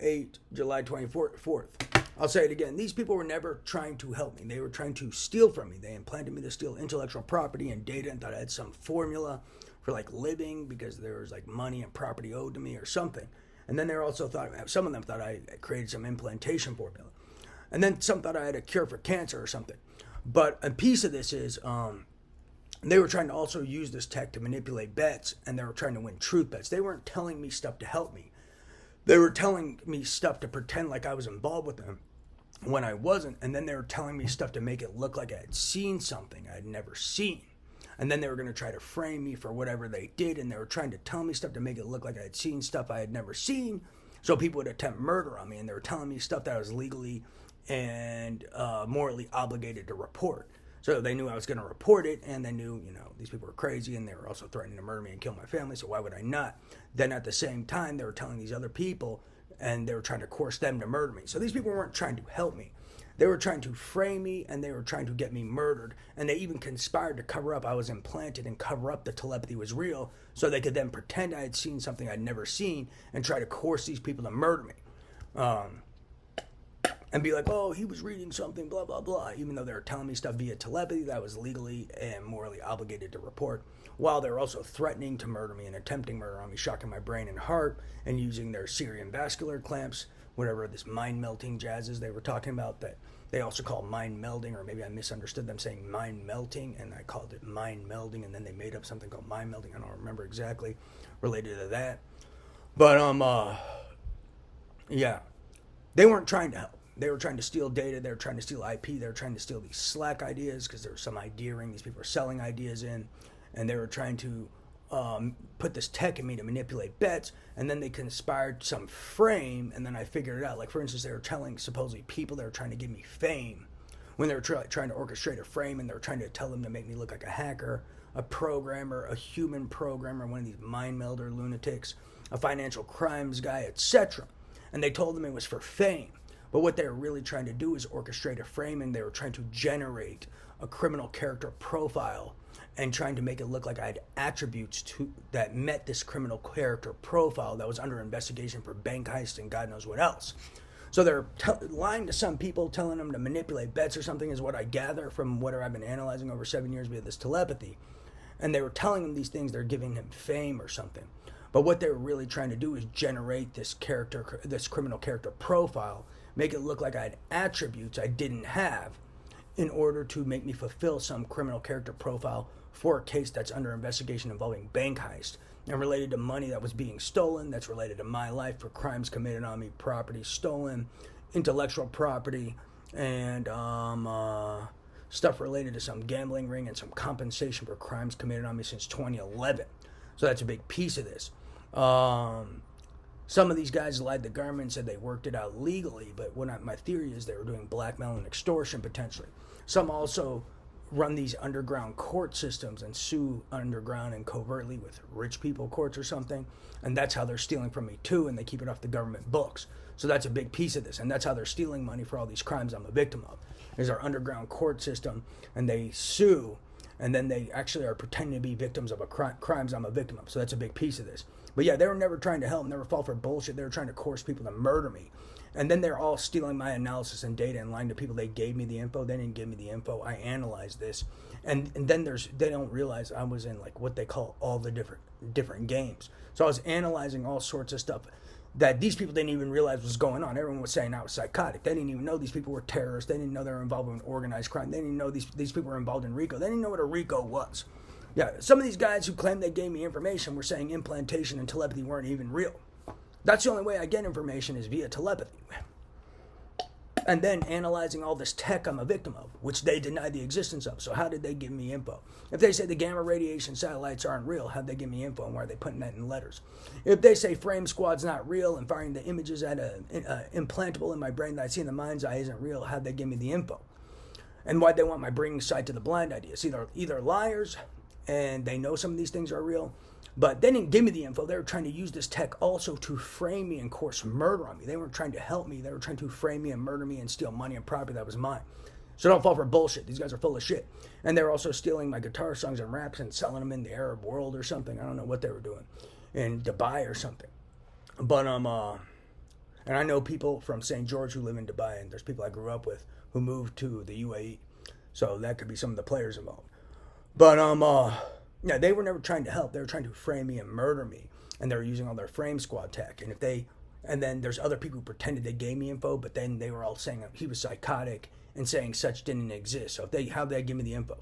2008, July 24th. I'll say it again. These people were never trying to help me. They were trying to steal from me. They implanted me to steal intellectual property and data and thought I had some formula for like living because there was like money and property owed to me or something. And then they also thought, some of them thought I created some implantation formula. And then some thought I had a cure for cancer or something. But a piece of this is they were trying to also use this tech to manipulate bets, and they were trying to win truth bets. They weren't telling me stuff to help me. They were telling me stuff to pretend like I was involved with them when I wasn't, and then they were telling me stuff to make it look like I had seen something I had never seen. And then they were going to try to frame me for whatever they did, and they were trying to tell me stuff to make it look like I had seen stuff I had never seen, so people would attempt murder on me, and they were telling me stuff that I was legally and morally obligated to report. So they knew I was going to report it, and they knew, these people were crazy, and they were also threatening to murder me and kill my family, so why would I not? Then at the same time, they were telling these other people, and they were trying to coerce them to murder me. So these people weren't trying to help me. They were trying to frame me, and they were trying to get me murdered, and they even conspired to cover up I was implanted and cover up the telepathy was real, so they could then pretend I had seen something I'd never seen and try to coerce these people to murder me. And be like, oh, he was reading something, blah, blah, blah, even though they were telling me stuff via telepathy that I was legally and morally obligated to report, while they were also threatening to murder me and attempting murder on me, shocking my brain and heart, and using their Syrian vascular clamps, whatever this mind-melting jazzes they were talking about that they also call mind-melding, or maybe I misunderstood them saying mind-melting, and I called it mind-melding, and then they made up something called mind-melding. I don't remember exactly related to that. But, yeah, they weren't trying to help. They were trying to steal data. They were trying to steal IP. They were trying to steal these Slack ideas because there was some idea ring. These people were selling ideas in. And they were trying to put this tech in me to manipulate bets. And then they conspired some frame. And then I figured it out. Like, for instance, they were telling supposedly people they were trying to give me fame when they were trying to orchestrate a frame. And they were trying to tell them to make me look like a hacker, a programmer, a human programmer, one of these mind melder lunatics, a financial crimes guy, etc. And they told them it was for fame. But what they were really trying to do is orchestrate a framing. They were trying to generate a criminal character profile and trying to make it look like I had attributes that met this criminal character profile that was under investigation for bank heist and God knows what else. So they're lying to some people, telling them to manipulate bets or something is what I gather from what I've been analyzing over 7 years via this telepathy. And they were telling them these things, they're giving him fame or something. But what they were really trying to do is generate this criminal character profile, make it look like I had attributes I didn't have in order to make me fulfill some criminal character profile for a case that's under investigation involving bank heist and related to money that was being stolen, that's related to my life for crimes committed on me, property stolen, intellectual property, and stuff related to some gambling ring and some compensation for crimes committed on me since 2011. So that's a big piece of this. Some of these guys lied to the government and said they worked it out legally, but my theory is they were doing blackmail and extortion potentially. Some also run these underground court systems and sue underground and covertly with rich people courts or something, and that's how they're stealing from me too, and they keep it off the government books. So that's a big piece of this, and that's how they're stealing money for all these crimes I'm a victim of, is our underground court system, and they sue, and then they actually are pretending to be victims of crimes I'm a victim of. So that's a big piece of this. But yeah, they were never trying to help, never fall for bullshit. They were trying to coerce people to murder me. And then they're all stealing my analysis and data and lying to people. They gave me the info. They didn't give me the info. I analyzed this. And then they don't realize I was in like what they call all the different games. So I was analyzing all sorts of stuff that these people didn't even realize was going on. Everyone was saying I was psychotic. They didn't even know these people were terrorists. They didn't know they were involved in organized crime. They didn't know these people were involved in RICO. They didn't know what a RICO was. Yeah, some of these guys who claimed they gave me information were saying implantation and telepathy weren't even real. That's the only way I get information is via telepathy. And then analyzing all this tech I'm a victim of, which they deny the existence of. So how did they give me info? If they say the gamma radiation satellites aren't real, how'd they give me info and why are they putting that in letters? If they say Frame Squad's not real and firing the images at implantable in my brain that I see in the mind's eye isn't real, how'd they give me the info? And why'd they want my bringing sight to the blind idea? It's either liars and they know some of these things are real, but they didn't give me the info. They were trying to use this tech also to frame me and course murder on me. They weren't trying to help me. They were trying to frame me and murder me and steal money and property that was mine. So don't fall for bullshit. These guys are full of shit. And they were also stealing my guitar songs and raps and selling them in the Arab world or something. I don't know what they were doing. In Dubai or something. But, And I know people from St. George who live in Dubai, and there's people I grew up with who moved to the UAE. So that could be some of the players involved. But yeah, they were never trying to help. They were trying to frame me and murder me, and they were using all their frame squad tech. And then there's other people who pretended they gave me info, but then they were all saying he was psychotic and saying such didn't exist. So how'd they give me the info?